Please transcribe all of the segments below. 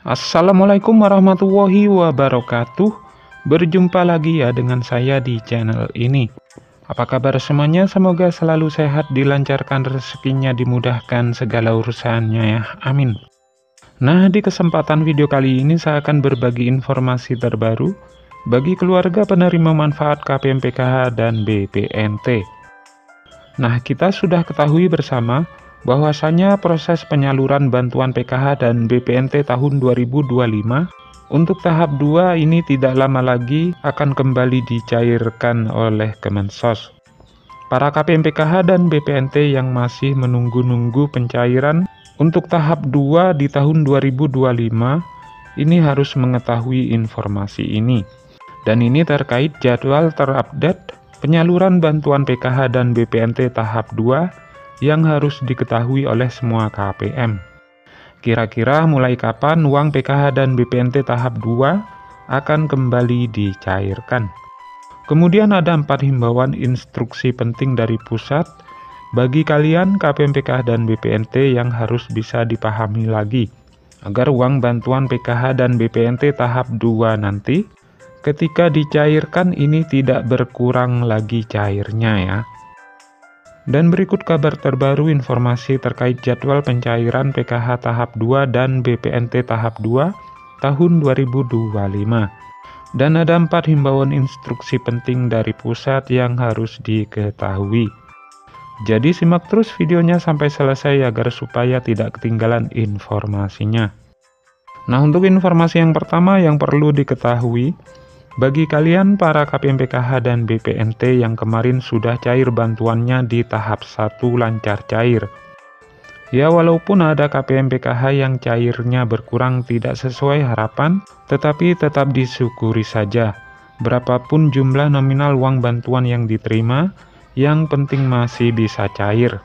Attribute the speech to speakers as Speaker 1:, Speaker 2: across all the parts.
Speaker 1: Assalamualaikum warahmatullahi wabarakatuh. Berjumpa lagi ya dengan saya di channel ini. Apa kabar semuanya? Semoga selalu sehat, dilancarkan rezekinya, dimudahkan segala urusannya ya. Amin. Nah, di kesempatan video kali ini saya akan berbagi informasi terbaru bagi keluarga penerima manfaat KPM PKH dan BPNT. Nah, kita sudah ketahui bersama bahwasanya proses penyaluran bantuan PKH dan BPNT tahun 2025 untuk tahap 2 ini tidak lama lagi akan kembali dicairkan oleh Kemensos. Para KPM PKH dan BPNT yang masih menunggu-nunggu pencairan untuk tahap 2 di tahun 2025 ini harus mengetahui informasi ini. Dan ini terkait jadwal terupdate penyaluran bantuan PKH dan BPNT tahap 2 yang harus diketahui oleh semua KPM. Kira-kira mulai kapan uang PKH dan BPNT tahap 2 akan kembali dicairkan? Kemudian ada 4 himbauan instruksi penting dari pusat bagi kalian KPM PKH dan BPNT yang harus bisa dipahami lagi, agar uang bantuan PKH dan BPNT tahap 2 nanti ketika dicairkan ini tidak berkurang lagi cairnya ya. Dan berikut kabar terbaru informasi terkait jadwal pencairan PKH tahap 2 dan BPNT tahap 2 tahun 2025. Dan ada 4 himbauan instruksi penting dari pusat yang harus diketahui. Jadi simak terus videonya sampai selesai agar supaya tidak ketinggalan informasinya. Nah, untuk informasi yang pertama yang perlu diketahui, bagi kalian para KPM PKH dan BPNT yang kemarin sudah cair bantuannya di tahap 1 lancar cair. Ya, walaupun ada KPM PKH yang cairnya berkurang tidak sesuai harapan, tetapi tetap disyukuri saja. Berapapun jumlah nominal uang bantuan yang diterima, yang penting masih bisa cair.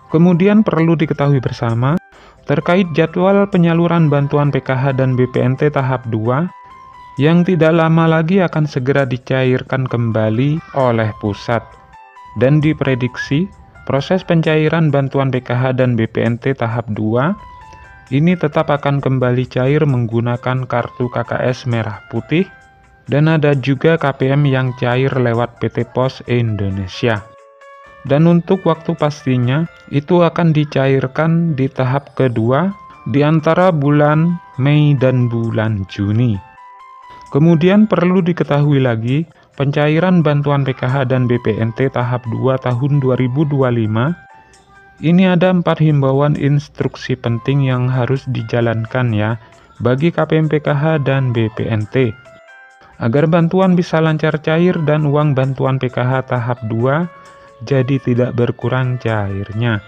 Speaker 1: Kemudian perlu diketahui bersama, terkait jadwal penyaluran bantuan PKH dan BPNT tahap 2, yang tidak lama lagi akan segera dicairkan kembali oleh pusat. Dan diprediksi, proses pencairan bantuan PKH dan BPNT tahap 2 ini tetap akan kembali cair menggunakan kartu KKS merah putih, dan ada juga KPM yang cair lewat PT Pos Indonesia. Dan untuk waktu pastinya, itu akan dicairkan di tahap kedua di antara bulan Mei dan bulan Juni. Kemudian perlu diketahui lagi, pencairan bantuan PKH dan BPNT tahap 2 tahun 2025, ini ada 4 himbauan instruksi penting yang harus dijalankan ya, bagi KPM PKH dan BPNT. Agar bantuan bisa lancar cair dan uang bantuan PKH tahap 2 jadi tidak berkurang cairnya.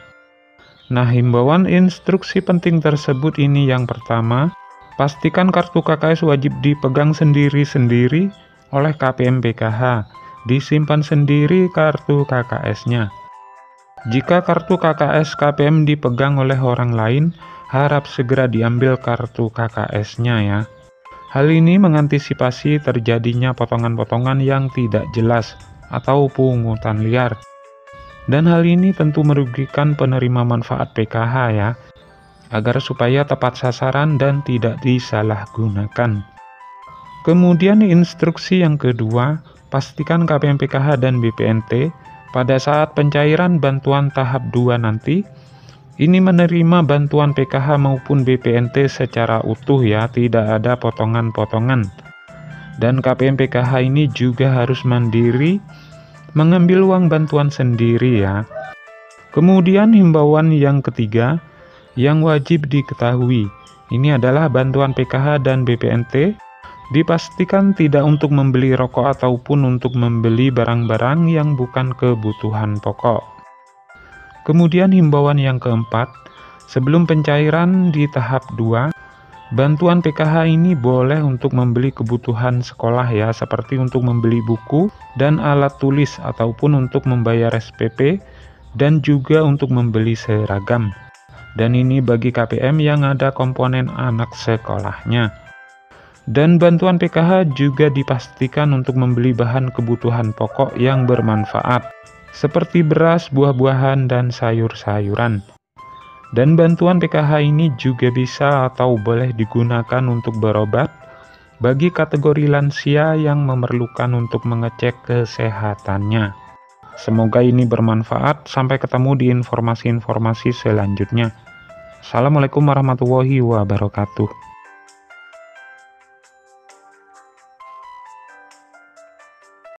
Speaker 1: Nah, himbauan instruksi penting tersebut ini yang pertama, pastikan kartu KKS wajib dipegang sendiri-sendiri oleh KPM PKH, disimpan sendiri kartu KKS-nya. Jika kartu KKS KPM dipegang oleh orang lain, harap segera diambil kartu KKS-nya ya. Hal ini mengantisipasi terjadinya potongan-potongan yang tidak jelas atau pungutan liar. Dan hal ini tentu merugikan penerima manfaat PKH ya, agar supaya tepat sasaran dan tidak disalahgunakan. Kemudian instruksi yang kedua, pastikan KPM PKH dan BPNT pada saat pencairan bantuan tahap 2 nanti, ini menerima bantuan PKH maupun BPNT secara utuh ya, tidak ada potongan-potongan. Dan KPM PKH ini juga harus mandiri mengambil uang bantuan sendiri ya. Kemudian himbauan yang ketiga, yang wajib diketahui, ini adalah bantuan PKH dan BPNT dipastikan tidak untuk membeli rokok ataupun untuk membeli barang-barang yang bukan kebutuhan pokok. Kemudian himbauan yang keempat, sebelum pencairan di tahap 2, bantuan PKH ini boleh untuk membeli kebutuhan sekolah ya, seperti untuk membeli buku dan alat tulis ataupun untuk membayar SPP dan juga untuk membeli seragam. Dan ini bagi KPM yang ada komponen anak sekolahnya. Dan bantuan PKH juga dipastikan untuk membeli bahan kebutuhan pokok yang bermanfaat, seperti beras, buah-buahan, dan sayur-sayuran. Dan bantuan PKH ini juga bisa atau boleh digunakan untuk berobat bagi kategori lansia yang memerlukan untuk mengecek kesehatannya. Semoga ini bermanfaat. Sampai ketemu di informasi-informasi selanjutnya. Assalamualaikum warahmatullahi wabarakatuh.